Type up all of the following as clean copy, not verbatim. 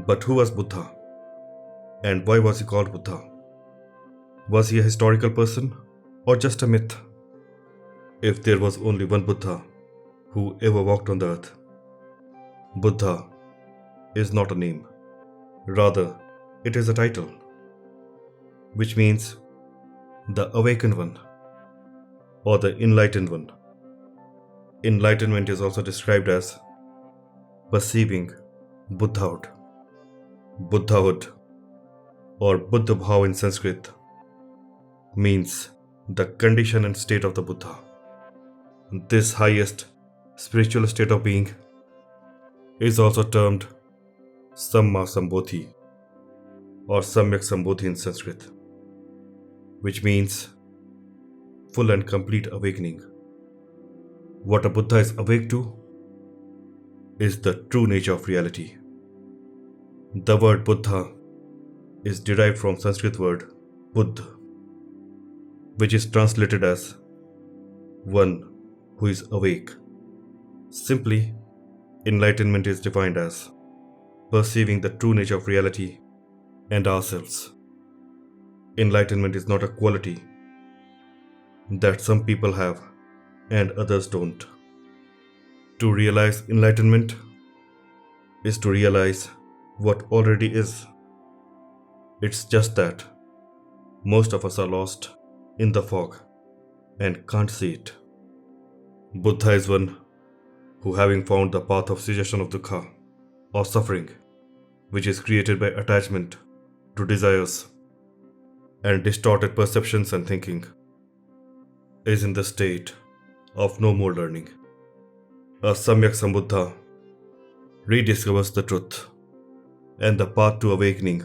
But who was Buddha? And why was he called Buddha? Was he a historical person or just a myth? If there was only one Buddha who ever walked on the earth, Buddha is not a name. Rather, it is a title, which means the awakened one or the enlightened one. Enlightenment is also described as perceiving Buddhahood. Buddhahood or Buddha Bhav in Sanskrit means the condition and state of the Buddha. This highest spiritual state of being is also termed Samma Sambodhi or Samyak Sambodhi in Sanskrit, which means full and complete awakening. What a Buddha is awake to is the true nature of reality. The word Buddha is derived from Sanskrit word Buddha, which is translated as one who is awake. Simply, enlightenment is defined as perceiving the true nature of reality and ourselves. Enlightenment is not a quality that some people have and others don't. To realize enlightenment is to realize what already is. It's just that most of us are lost in the fog and can't see it. Buddha is one who, having found the path of cessation of dukkha or suffering, which is created by attachment to desires and distorted perceptions and thinking, is in the state of no more learning. A Samyak Sambuddha rediscovers the truth and the path to awakening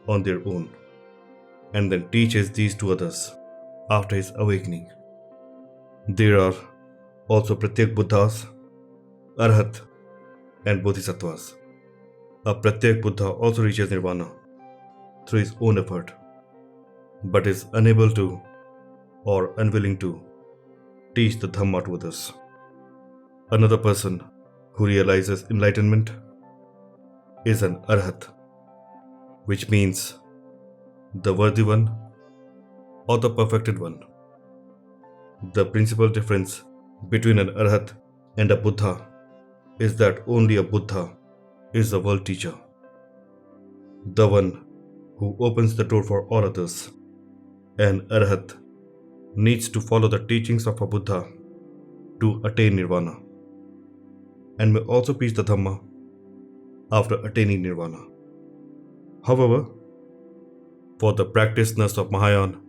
on their own, and then teaches these to others after his awakening. There are also Pratyek Buddhas, Arhat, and Bodhisattvas. A Pratyek Buddha also reaches Nirvana through his own effort, but is unable to or unwilling to teach the Dhamma to others. Another person who realizes enlightenment is an Arhat, which means the worthy one or the perfected one. The principal difference between an Arhat and a Buddha is that only a Buddha is a world teacher, the one who opens the door for all others. An Arhat needs to follow the teachings of a Buddha to attain Nirvana, and may also preach the Dhamma after attaining Nirvana. However, for the practitioners of Mahayana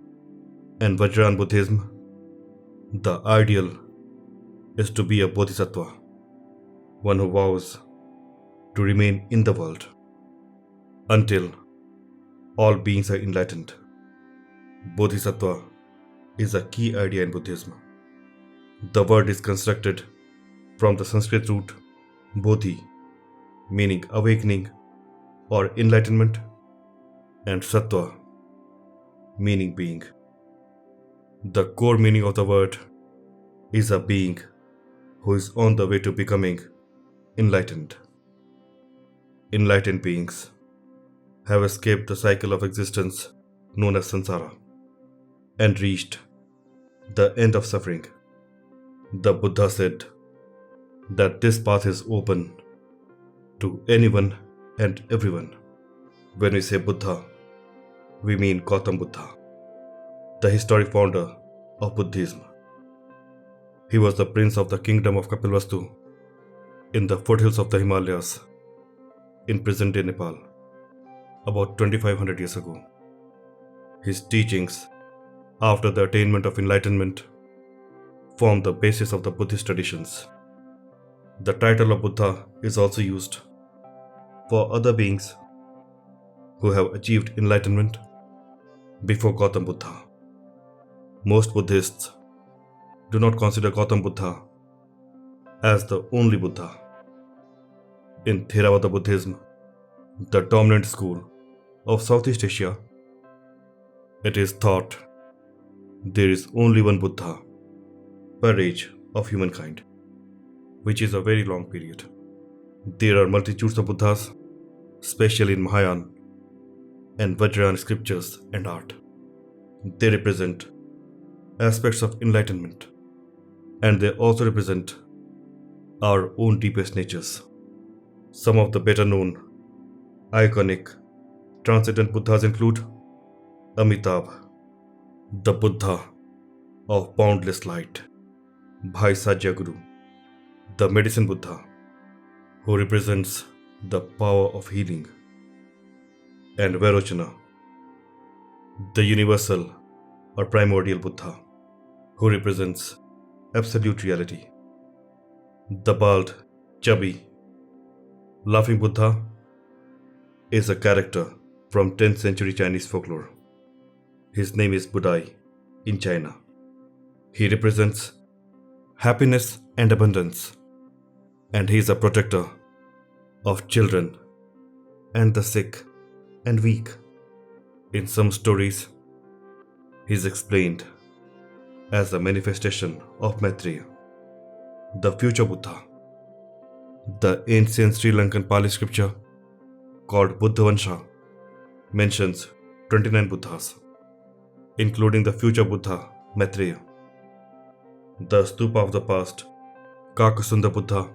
and Vajrayana Buddhism, the ideal is to be a Bodhisattva, one who vows to remain in the world until all beings are enlightened. Bodhisattva is a key idea in Buddhism. The word is constructed from the Sanskrit root Bodhi, meaning awakening or enlightenment, and Sattva, meaning being. The core meaning of the word is a being who is on the way to becoming enlightened. Enlightened beings have escaped the cycle of existence known as samsara and reached the end of suffering. The Buddha said that this path is open to anyone and everyone. When we say Buddha, we mean Gautama Buddha, the historic founder of Buddhism. He was the prince of the kingdom of Kapilvastu in the foothills of the Himalayas in present-day Nepal about 2500 years ago. His teachings after the attainment of enlightenment form the basis of the Buddhist traditions. The title of Buddha is also used for other beings who have achieved enlightenment before Gautama Buddha. Most Buddhists do not consider Gautama Buddha as the only Buddha. In Theravada Buddhism, the dominant school of Southeast Asia, it is thought there is only one Buddha per age of humankind, which is a very long period. There are multitudes of Buddhas especially in Mahayana and Vajrayana scriptures and art. They represent aspects of enlightenment, and they also represent our own deepest natures. Some of the better known, iconic, transcendent Buddhas include Amitabh, the Buddha of boundless light, Bhai Sajjaguru, the medicine Buddha, who represents the power of healing, and Vairocana, the universal or primordial Buddha, who represents absolute reality. The bald, chubby, laughing Buddha is a character from 10th century Chinese folklore. His name is Budai in China. He represents happiness and abundance, and he is a protector of children and the sick and weak. In some stories, he is explained as a manifestation of Maitreya. The future Buddha, the ancient Sri Lankan Pali scripture called Buddhavansha, mentions 29 Buddhas, including the future Buddha Maitreya. The stupa of the past, Kakasunda Buddha,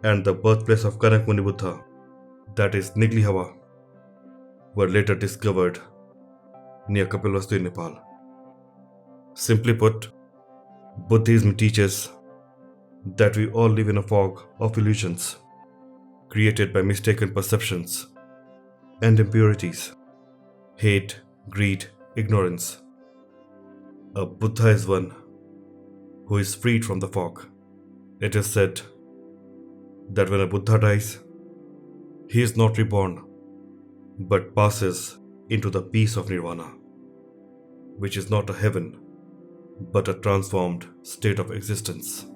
and the birthplace of Kanak Muni Buddha, that is Niglihawa, were later discovered near Kapilvastu in Nepal. Simply put, Buddhism teaches that we all live in a fog of illusions created by mistaken perceptions and impurities, hate, greed, ignorance. A Buddha is one who is freed from the fog. It is said that when a Buddha dies, he is not reborn but passes into the peace of nirvana, which is not a heaven but a transformed state of existence.